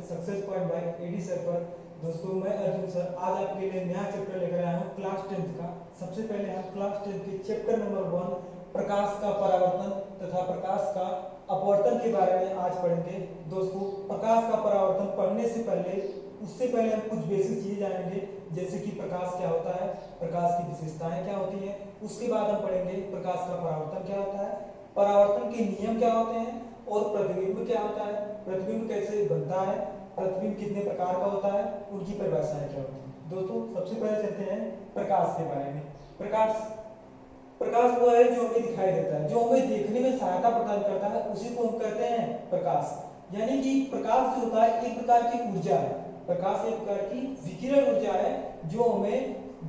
Success point by AD sir पर। दोस्तों मैं अर्जुन सर आज आपके लिए नया चैप्टर लेकर आया हूँ क्लास 10th का। सबसे पहले हम क्लास 10th के चैप्टर नंबर 1 प्रकाश का परावर्तन तथा प्रकाश का अपवर्तन के बारे में आज पढ़ेंगे। दोस्तों प्रकाश का परावर्तन पढ़ने से पहले हम कुछ बेसिक चीजें जानेंगे, जैसे कि प्रकाश क्या होता है, प्रकाश की विशेषताएं क्या होती है। उसके बाद हम पढ़ेंगे प्रकाश का परावर्तन क्या होता है, परावर्तन के नियम क्या होते हैं और प्रतिबिंब क्या होता है, प्रतिबिंब कैसे बनता है, प्रतिबिंब कितने प्रकार का होता है, उनकी परिभाषाएं क्या होती है। दोस्तों सबसे पहले चलते हैं प्रकाश के बारे में। प्रकाश वो है जो हमें दिखाई देता है, जो हमें देखने में सहायता प्रदान करता है, उसी को हम कहते हैं प्रकाश। यानी कि प्रकाश जो होता है एक प्रकार की ऊर्जा है। प्रकाश एक प्रकार की विकिरण ऊर्जा है जो हमें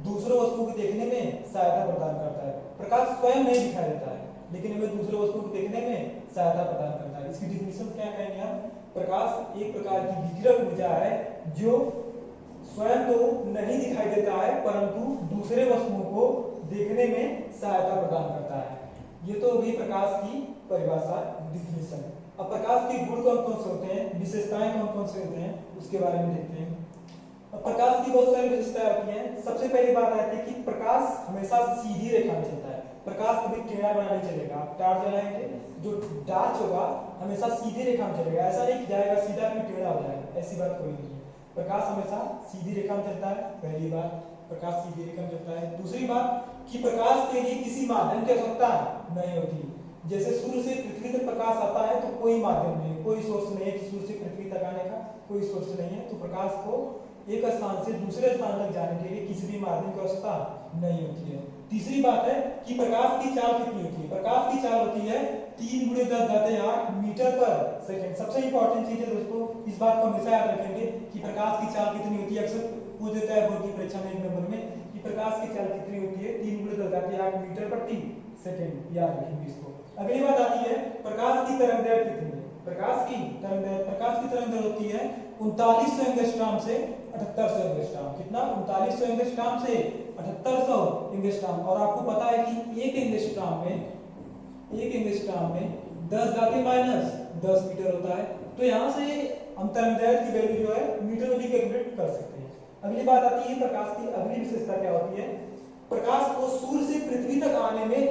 दूसरे वस्तु को देखने में सहायता प्रदान करता है। प्रकाश स्वयं नहीं दिखाई देता है, लेकिन हमें दूसरे वस्तु को देखने में सहायता प्रदान करता है। इसकी डिफिनेशन क्या कहेंगे हम? प्रकाश एक प्रकार की विकिरण ऊर्जा है जो स्वयं तो नहीं दिखाई देता है परंतु दूसरे वस्तुओं को देखने में सहायता प्रदान करता है। ये तो होगी प्रकाश की परिभाषा, डिफिनेशन। अब प्रकाश के गुण कौन कौन से होते हैं, विशेषताएं कौन कौन से होते हैं, उसके बारे में देखते हैं। अब प्रकाश की बहुत सारी विशेषताएं होती हैं। सबसे पहली बात आती है कि प्रकाश हमेशा सीधी रेखा में चलता है। प्रकाश कभी टेढ़ा बना नहीं चलेगा। आप टार्च जलाएंगे, जो टार्च होगा हमेशा सीधी रेखा में चलेगा, ऐसा नहीं कि जाएगा सीधा फिर टेढ़ा हो जाएगा, ऐसी बात कोई नहीं है। प्रकाश हमेशा सीधी रेखा में चलता है। पहली बात, प्रकाश सीधी रेखा में चलता है। दूसरी बात कि प्रकाश के लिए किसी माध्यम की आवश्यकता नहीं होती। जैसे सूर्य से पृथ्वी तक प्रकाश आता है तो कोई माध्यम नहीं है, कोई सोर्स नहीं है कि सूर्य से पृथ्वी तक आने का, कोई सोर्स नहीं है। तो प्रकाश को एक स्थान से दूसरे स्थान तक जाने के लिए किसी भी माध्यम की आवश्यकता नहीं होती है। तीसरी बात है कि प्रकाश की चाल कितनी होती है। प्रकाश की चाल होती है 3 × 10⁸ मीटर पर सेकंड। सबसे इंपॉर्टेंट चीज है दोस्तों, इस बात को हमेशा याद रखेंगे कि प्रकाश की चाल कितनी होती है। अक्सर पूछ देता है बोर्ड की परीक्षा में 1 नंबर में कि प्रकाश की चाल कितनी होती है, 3 × 10⁸ मीटर प्रति सेकंड। याद रखेंगे इसको। अगली बात आती है प्रकाश की तरंगदैर्घ्य कितनी है। प्रकाश की तरंगदैर्घ्य होती है 3900 एंगस्ट्रॉम से 7800 एंगस्ट्रॉम। कितना? 3900 एंगस्ट्रॉम से 7800 एंगस्ट्रॉम। और आपको पता है कि एक एंगस्ट्रॉम में 10⁻⁻10 मीटर होता है। तो यहाँ से हम तरंगदैर्घ्य की वैल्यू जो है मीटर में भी कैलकुलेट कर सकते हैं। अगली बात आती है प्रकाश की अगली विशेषता क्या होती है। प्रकाश को सूर्य से पृथ्वी तक आने में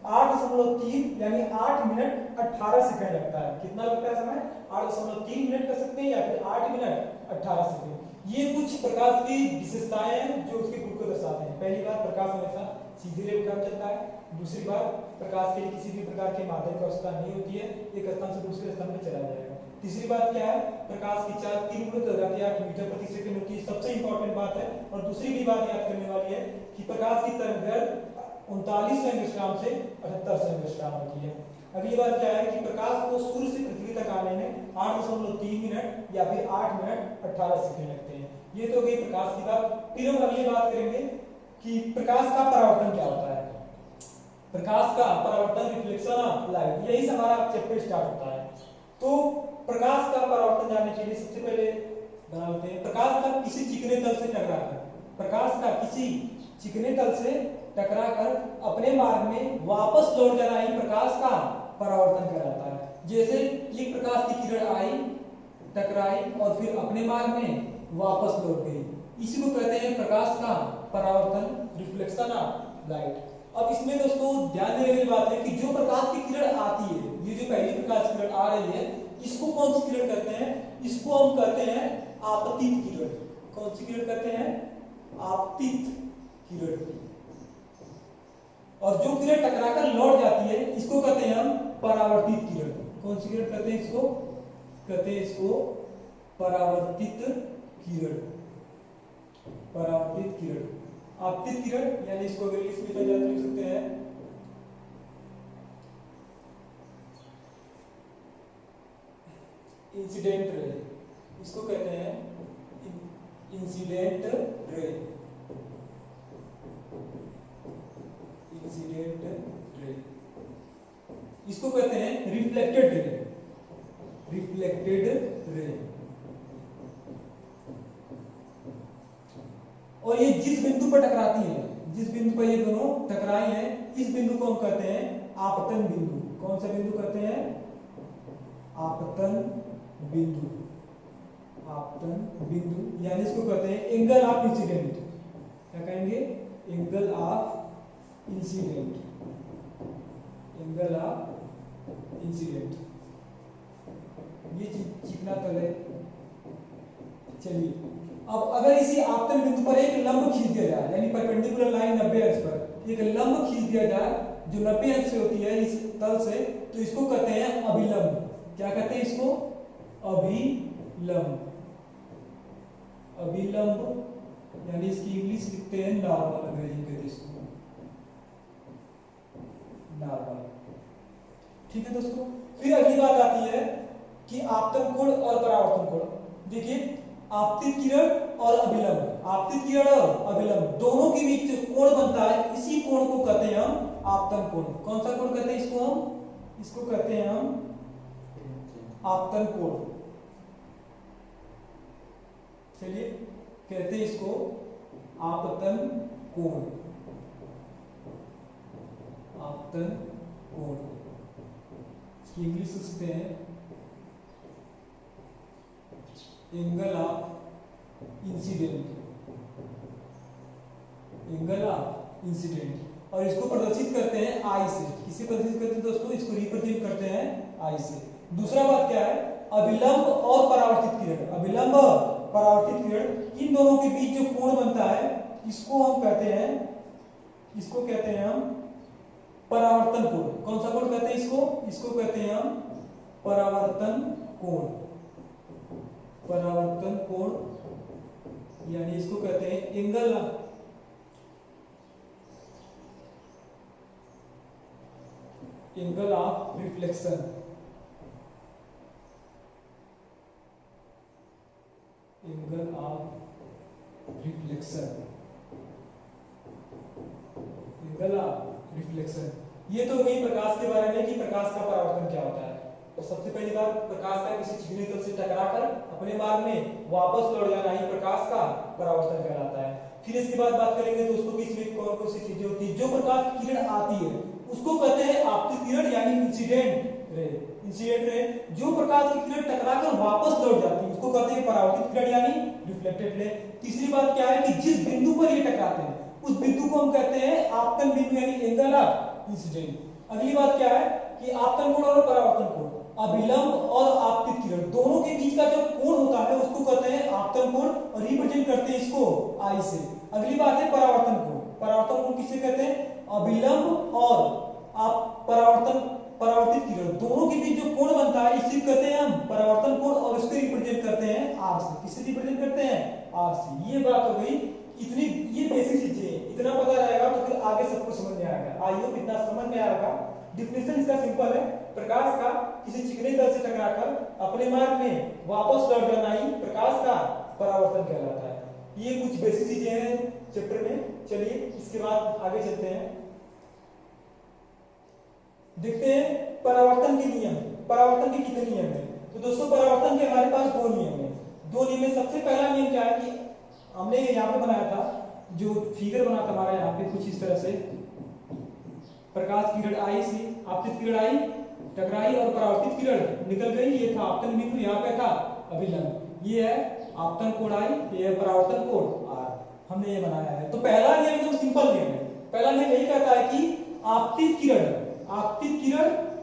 8.3 यानी 8 मिनट 18 सेकंड लगता है। कितना लगता है समय? 8.3 मिनट कर सकते हैं या फिर 8 मिनट 18 सेकंड। ये कुछ प्रकाश की विशेषताएं हैं जो उसके गुण को दर्शाते हैं। पहली बात, प्रकाश हमेशा सीधी रेखा में चलता है। दूसरी बात, प्रकाश के लिए किसी भी प्रकार के माध्यम की आवश्यकता नहीं होती है, एक स्थान से दूसरे स्थान में चला जाएगा। तीसरी बात क्या है? प्रकाश की चाल 3 × 10⁸ मीटर प्रति सेकंड होती है। सबसे इंपॉर्टेंट बात है। और दूसरी भी बात याद करने वाली है कि प्रकाश की तरंगदैर्घ्य 3900 एंगस्ट्रॉम से 7800 एंगस्ट्रॉम होती है। अगली बात क्या है कि प्रकाश को सूर्य से पृथ्वी तक आने में 8.3 मिनट या फिर 8 मिनट 18 सेकंड लगते हैं। ये तो गई प्रकाश की बात। फिर हम अगली बात करेंगे कि प्रकाश का परावर्तन क्या होता है। प्रकाश का परावर्तन, रिफ्लेक्शन ऑफ लाइट, यही से हमारा चैप्टर स्टार्ट होता है। तो प्रकाश का परावर्तन जानने के लिए सबसे पहले बना लेते हैं प्रकाश का किसी चिकने तल से टकराकर, प्रकाश का किसी चिकने तल से टकराकर अपने मार्ग में वापस लौट जाना ही प्रकाश का परावर्तन कहलाता है। जैसे एक प्रकाश की किरण आई, टकराई और फिर अपने मार्ग में वापस लौट गई, इसी को कहते हैं प्रकाश का परावर्तन, रिफ्लेक्शन ऑफ लाइट। अब इसमें दोस्तों ध्यान देने वाली बात है कि जो प्रकाश की किरण आती है, ये जो पहली प्रकाश किरण आ रही है, इसको कौन सी किरण कहते हैं? इसको हम कहते हैं आपतित किरण। कौन सी किरण कहते हैं? आपतित किरण। और जो किरण टकराकर लौट जाती है इसको कहते हैं हम परावर्तित किरण। कौन सी किरण कहते हैं इसको? कहते हैं इसको परावर्तित किरण। परावर्तित किरण, आपतित किरण, यानी इसको अगर इंग्लिश में लिख सकते हैं इंसिडेंट रे। इसको कहते हैं इंसिडेंट रे। Incident ray. इसको कहते हैं रिफ्लेक्टेड रे। Reflected ray. और ये जिस बिंदु पर टकराती है, जिस बिंदु पर ये दोनों टकराई हैं, इस बिंदु को हम कहते हैं आपतन बिंदु। कौन सा बिंदु कहते हैं? आपतन बिंदु। आपतन बिंदु, यानी इसको कहते हैं एंगल ऑफ इंसिडेंट। क्या कहेंगे? Angle of incident, angle of incident. ये चिकना तल है। चलिए, अब अगर इसी आपतन बिंदु पर एक लंब खींच दिया जाए, यानी परपेंडिकुलर लाइन 90 अंश पर एक लंब खींच दिया जाए जो 90 अंश से होती है इस तल से, तो इसको कहते हैं अभिलंब। क्या कहते हैं इसको? अभिलंब। अभिलंब, यानी इसकी इंग्लिश लिखते हैं नॉर्मल, अंग्रेजी कहते हैं इसको नॉर्मल। ठीक है दोस्तों, फिर अगली बात आती है कि आपतन कोण और परावर्तन कोण। देखिए, आपतित किरण और अभिलंब, आपतित किरण और अभिलंब दोनों के बीच जो कोण बनता है, इसी कोण को कहते हैं हम आपतन कोण। कौन सा कोण कहते हैं इसको? हम इसको कहते हैं हम आपतन कोण। चलिए, कहते हैं इसको आपतन कोण, आपतन कोण। इसकी इंग्लिश लिखते हैं angle of incident, angle of incident. और इसको प्रदर्शित करते हैं आई से। किसे प्रदर्शित करते हैं दोस्तों? इसको रिप्रेजेंट करते हैं आई से। दूसरा बात क्या है? अभिलंब और परावर्तित किरण, अभिलंब और परावर्तित किरण, इन दोनों के बीच जो कोण बनता है इसको हम कहते हैं, इसको कहते हैं हम परावर्तन कोण। कौन सा कोण कहते हैं इसको? इसको कहते हैं हम परावर्तन कोण, परावर्तन कोण, यानी इसको कहते हैं angle of reflection, angle of reflection, angle of reflection. ये तो वही प्रकाश के बारे में कि प्रकाश का परावर्तन क्या होता है। तो सबसे पहली बात, प्रकाश का किसी चिकनी तल से टकराकर अपने मार्ग में वापस लौट जाना ही प्रकाश का परावर्तन कहलाता है। फिर इसके बाद बात करेंगे दोस्तों कि इसमें कौन कौन सी चीजें होती है। जो प्रकाश की किरण आती है उसको कहते हैं आपतित किरण, यानी इंसिडेंट रे, इंसिडेंट रे। जो प्रकाश की किरण टकराकर वापस लौट जाती है उसको कहते हैं परावर्तित किरण, यानी रिफ्लेक्टेड रे। तीसरी बात क्या है कि जिस बिंदु पर ये टकराते हैं उस बिंदु को हम कहते हैं आपतन बिंदु, यानी एंगल ऑफ इंसिडेंट। अगली बात क्या है कि आपतन कोण और परावर्तन कोण, अभिलंब और आपतित किरण दोनों के बीच का जो कोण होता है उसको कहते हैं आपतन कोण और रिप्रेजेंट करते हैं इसको आई से। अगली बात है परावर्तन कोण। परावर्तन कोण किसे कहते हैं? अभिलंब और आप परावर्तित किरण दोनों के बीच जो कोण बनता है इसे कहते हैं हम परावर्तन कोण और इसको रिप्रेजेंट करते हैं आर से। किससे रिप्रेजेंट करते हैं? आर से। ये बात हो गई, इतनी ये बेसिक चीजें, इतना पता रहेगा तो फिर आगे सब कुछ समझ में आएगा। आई होप इतना समझ में आएगा। डिफिनेशन इसका सिंपल है, प्रकाश का किसी चिकने तल से टकराकर अपने मार्ग में वापस लौट जाना ही प्रकाश का परावर्तन कहलाता है। ये कुछ बेसिक चीजें हैं चैप्टर में। चलिए इसके बाद आगे चलते हैं, देखते हैं परावर्तन के नियम। परावर्तन के कितने नियम हैं? तो दोस्तों परावर्तन के हमारे पास दो नियम हैं। दो नियम में सबसे पहला नियम क्या है कि हमने यहाँ पे बनाया था, जो फिगर बना था हमारा यहाँ पे कुछ इस तरह से, प्रकाश किरण आई से, आपतित किरण आई, टकराई और परावर्तित किरण निकल गई। ये था आपतन बिंदु, यहाँ पे था अभिलंब। ये है आपतन कोण आई, ये है परावर्तन कोण आर। हमने ये बनाया है। तो पहला नियम एकदम सिंपल नियम है। पहला नियम यही कहता है कि आपतित किरण,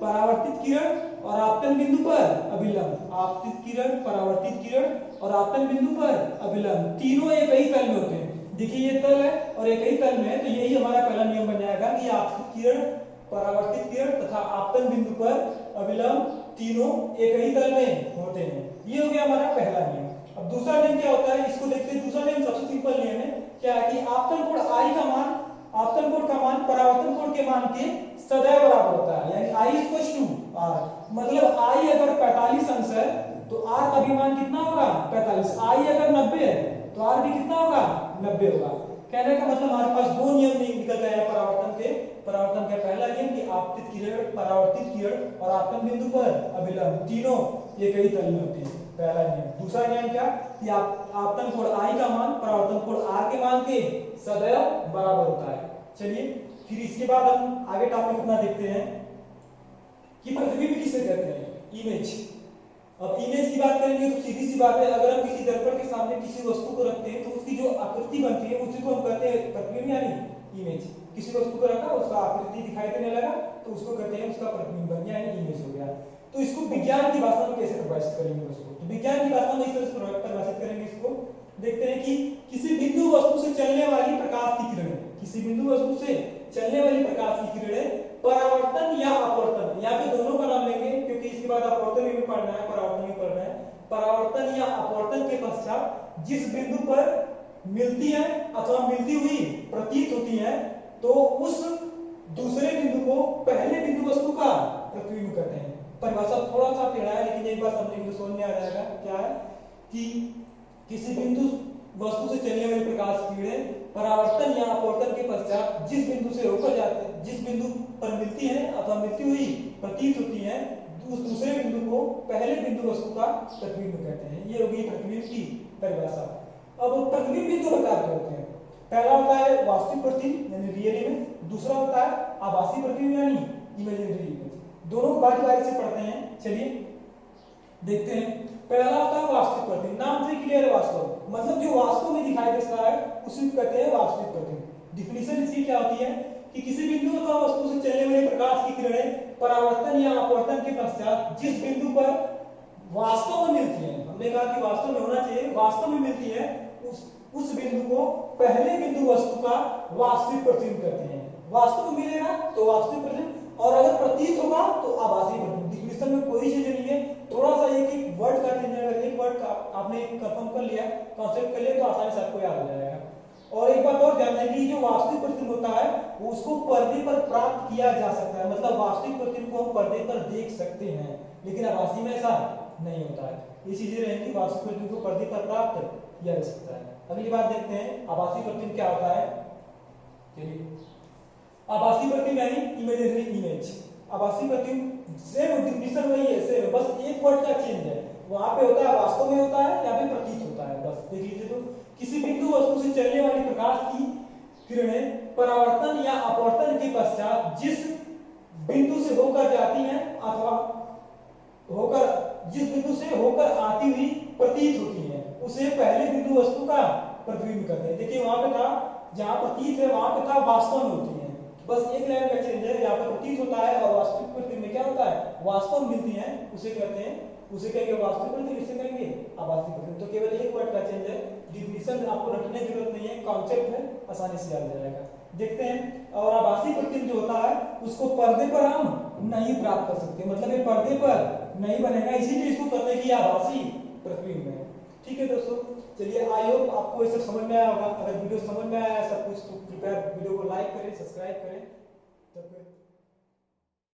परावर्तित किरण और आपतन बिंदु पर अभिलंब, आपतित किरण, परावर्तित किरण और आपतन बिंदु पर अभिलंब, तीनों एक ही तल में होते हैं। देखिए ये तल है और एक ही तल में है, तो यही हमारा पहला नियम बन जाएगा कि आपतित किरण, परावर्तित किरण तथा आपतन बिंदु पर अभिलंब तीनों एक ही तल में होते हैं। ये हो गया हमारा पहला नियम। अब दूसरा नियम क्या होता है, इसको देखते हैं। दूसरा नियम सबसे सिंपल नियम है, क्या है कि आपतन कोण आई का मान, आपतन कोण का मान परावर्तन कोण के मान के सदैव बराबर होता है, यानी आई इक्वल टू आर। मतलब आई अगर 45 अंश है तो आर का भी मान कितना होगा? 45। आई अगर 90 है तो आर भी कितना होगा? 90 होगा। कहने का मतलब हमारे पास दो नियम निकल गए हैं परावर्तन के। परावर्तन का पहला नियम कि आपतित किरण, परावर्तित किरण और आपतन बिंदु पर अभिलंब तीनों एक ही तल में होते हैं, पहला नियम। दूसरा नियम क्या कि आपतन कोण आई का मान परावर्तन कोण आर के मान के सदैव बराबर होता है। चलिए फिर इसके बाद हम आगे टॉपिक अपना देखते हैं कि प्रतिबिंब किसे कहते हैं? इमेज। अब इमेज की बात करेंगे तो सीधी सी बात है, अगर हम किसी दर्पण के सामने किसी वस्तु को रखते हैं तो उसकी जो आकृति बनती है उसी को हम कहते हैं प्रतिबिंब यानी इमेज। किसी वस्तु को रखा, उसका आकृति दिखाई देने लगा तो उसको कहते हैं उसका प्रतिबिंब यानी इमेज हो गया। तो इसको विज्ञान की भाषा में कैसे परिभाषित करेंगे उसको, तो विज्ञान की भाषा में इस तरह से परिभाषित करेंगे इसको। देखते हैं कि किसी बिंदु वस्तु से चलने वाली प्रकाश की किरणें, किसी बिंदु वस्तु से चलने वाली प्रकाश की किरणें परावर्तन या अपवर्तन, यहाँ पे दोनों का नाम लेंगे क्योंकि इसके बाद अपवर्तन भी पढ़ना है, परावर्तन भी पढ़ना है। परावर्तन या अपवर्तन के पश्चात जिस बिंदु पर मिलती है अथवा मिलती हुई प्रतीत होती है तो उस दूसरे बिंदु को पहले बिंदु वस्तु का प्रतिबिंब कहते हैं। परिभाषा थोड़ा सा टेढ़ा है लेकिन एक बार समझेंगे तो समझ में आ जाएगा। क्या है कि किसी बिंदु वस्तु से चलने वाली प्रकाश की किरणें परावर्तन या अपवर्तन के पश्चात जिस बिंदु से होकर जाते, जिस बिंदु पर मिलती है अथवा मिलती हुई प्रतीत होती है उस दूसरे बिंदु को पहले बिंदु वस्तु का प्रतिबिंब कहते हैं। ये होगी प्रतिबिंब की परिभाषा। अब प्रतिबिंब भी दो प्रकार के होते हैं। पहला होता है वास्तविक प्रतिबिंब यानी रियल इमेज, दूसरा होता है आभासी प्रतिबिंब यानी इमेजिनरी इमेज। दोनों बारी बारी से पढ़ते हैं, चलिए देखते हैं। पहला होता है वास्तविक प्रतिबिंब, नाम से क्लियर है, वास्तव मतलब जो वास्तव में दिखाई देता है उसी को कहते हैं वास्तविक प्रतिबिंब। डिफिनीशन इसकी क्या होती है कि किसी बिंदु अथवा वस्तु से चलने वाली प्रकाश की किरणें परावर्तन या अपवर्तन के पश्चात जिस बिंदु पर वास्तव में मिलती है, हमने कहा कि वास्तव में होना चाहिए, वास्तव में मिलती है उस बिंदु को पहले बिंदु वस्तु का वास्तविक प्रतिबिंब कहते हैं। वास्तव में मिलेगा तो वास्तविक प्रतिबिंब और अगर प्रतीत होगा तो आभासी प्रतिबिंब। डिफिनीशन में कोई चीज नहीं है, थोड़ा सा एक वर्ड का चेंज है, अगर एक वर्ड का आपने कंफर्म कर लिया, कॉन्सेप्ट कर लिया तो आसानी से आपको याद हो जाएगा। और एक बात और ध्यान दें कि जो वास्तविक प्रतिबिंब होता है वो उसको पर्दे पर प्राप्त किया जा सकता है, मतलब वास्तविक प्रतिबिंब को हम पर्दे पर देख सकते हैं, लेकिन आभासी में ऐसा नहीं होता है। ये चीजें रहेंगी, वास्तविक प्रतिबिंब को पर्दे पर प्राप्त किया जा सकता है। अगली बात देखते हैं आभासी प्रतिबिंब क्या होता है। चलिए आभासी प्रतिबिंब यानी इमेजिनरी इमेज। आभासी प्रतिबिंब सेम डिफिनीशन वही है, सेम, बस एक वर्ड का चेंज है। वहां पे होता है वास्तव में होता है या फिर प्रतीत होता है, बस देख लीजिए। तो किसी बिंदु वस्तु से चलने वाली प्रकाश की किरणें परावर्तन या अपवर्तन के पश्चात जिस बिंदु से होकर जाती हैं अथवा जिस बिंदु से होकर आती हुई प्रतीत होती है उसे पहले बिंदु वस्तु का प्रतिबिंब कहते हैं। देखिए वहां पे था, जहां प्रतीत है वहां पे था वास्तव में होती है, बस एक लाइन का चेंज है, यहाँ पे प्रतीत होता है और वास्तविक प्रतिबिंब में क्या होता है, वास्तव में मिलती है, उसे कहते हैं, उसे कहेंगे वास्तविक प्रतिबिंब, इसे कहेंगे आभासी प्रतिबिंब। तो केवल एक वर्ड का चेंज है, डिफिनीशन आपको रटने की जरूरत नहीं है, कॉन्सेप्ट है, आसानी से याद हो जाएगा। देखते हैं। और आभासी प्रतिबिंब जो होता है उसको पर्दे पर हम नहीं प्राप्त कर सकते, मतलब ये पर्दे पर नहीं बनेगा, इसीलिए इसको कहते हैं कि आभासी प्रतिबिंब है। ठीक है दोस्तों, चलिए आई होप आपको ये सब समझ में आया होगा। अगर वीडियो समझ में आया सब कुछ तो कृपया वीडियो को लाइक करें, सब्सक्राइब करें। तब